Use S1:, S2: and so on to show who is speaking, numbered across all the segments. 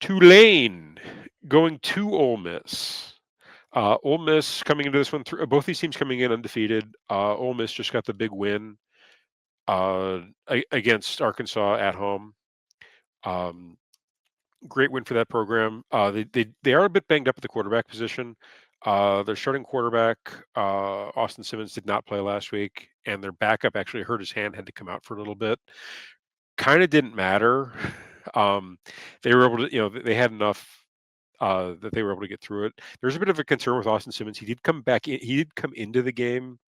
S1: Tulane going to Ole Miss. Ole Miss coming into this one, both these teams coming in undefeated. Ole Miss just got the big win against Arkansas at home. Um, Great win for that program. They are a bit banged up at the quarterback position. Their starting quarterback, Austin Simmons, did not play last week, and their backup actually hurt his hand, had to come out for a little bit. Kind of didn't matter. Um, they were able to, they had enough that they were able to get through it. There's a bit of a concern with Austin Simmons. He did come back in. He did come into the game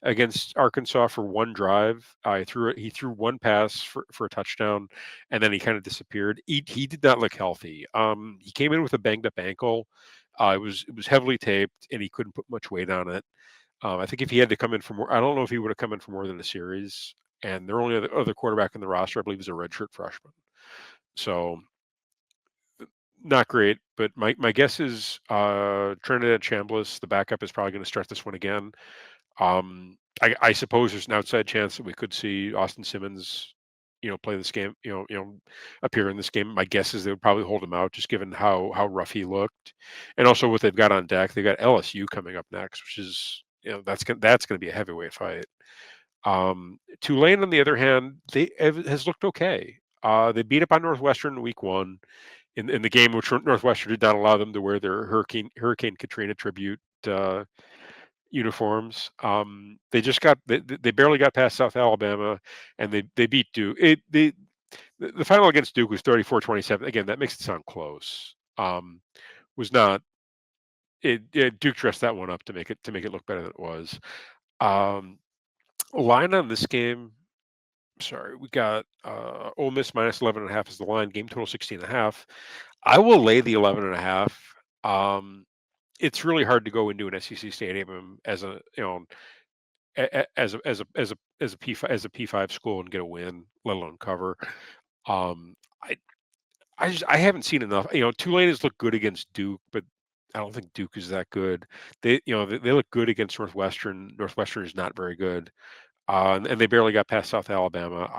S1: against Arkansas for one drive. He threw one pass for a touchdown, and then he kind of disappeared. He did not look healthy. He came in with a banged up ankle. It was heavily taped, and he couldn't put much weight on it. I think if he had to come in for more, I don't know if he would have come in for more than a series. And their only other quarterback in the roster, I believe, is a redshirt freshman. So not great, but my guess is Trinidad Chambliss, the backup, is probably going to start this one again. I suppose there's an outside chance that we could see Austin Simmons, play this game, appear in this game. My guess is they would probably hold him out, just given how rough he looked, and also what they've got on deck. They got LSU coming up next, which is that's going to be a heavyweight fight. Tulane, on the other hand, has looked okay. They beat up on Northwestern in week one in the game, which Northwestern did not allow them to wear their Hurricane Katrina tribute uniforms. They barely got past South Alabama, and they beat Duke. The final against Duke was 34-27. Again, that makes it sound close. Was not Duke dressed that one up to make it look better than it was. Line on this game. Sorry, we got Ole Miss minus 11.5 is the line. Game total 16.5. I will lay the 11.5. It's really hard to go into an SEC stadium as a P5 school and get a win, let alone cover. Um, I I haven't seen enough. Tulane has looked good against Duke, but I don't think Duke is that good. They look good against Northwestern. Northwestern is not very good, and they barely got past South Alabama.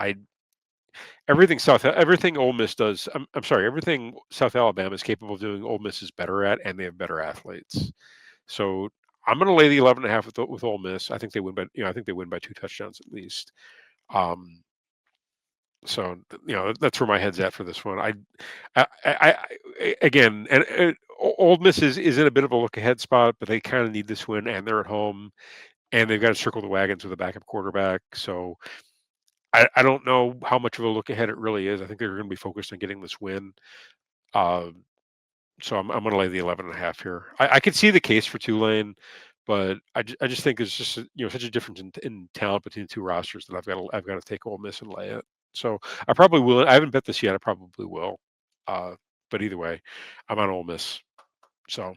S1: Everything Ole Miss does. I'm sorry, everything South Alabama is capable of doing, Ole Miss is better at, and they have better athletes. So I'm going to lay the 11.5 with Ole Miss. I think they win by I think they win by 2 touchdowns at least. Um, so that's where my head's at for this one. Again, and Ole Miss is in a bit of a look ahead spot, but they kind of need this win, and they're at home, and they've got to circle the wagons with a backup quarterback. So I don't know how much of a look ahead it really is. I think they're going to be focused on getting this win. Um, so I'm going to lay the 11.5 here. I could see the case for Tulane, but I just think there's just such a difference in talent between the two rosters that I've got to take Ole Miss and lay it. So I probably will. I haven't bet this yet. I probably will. Uh, but either way, I'm on Ole Miss. So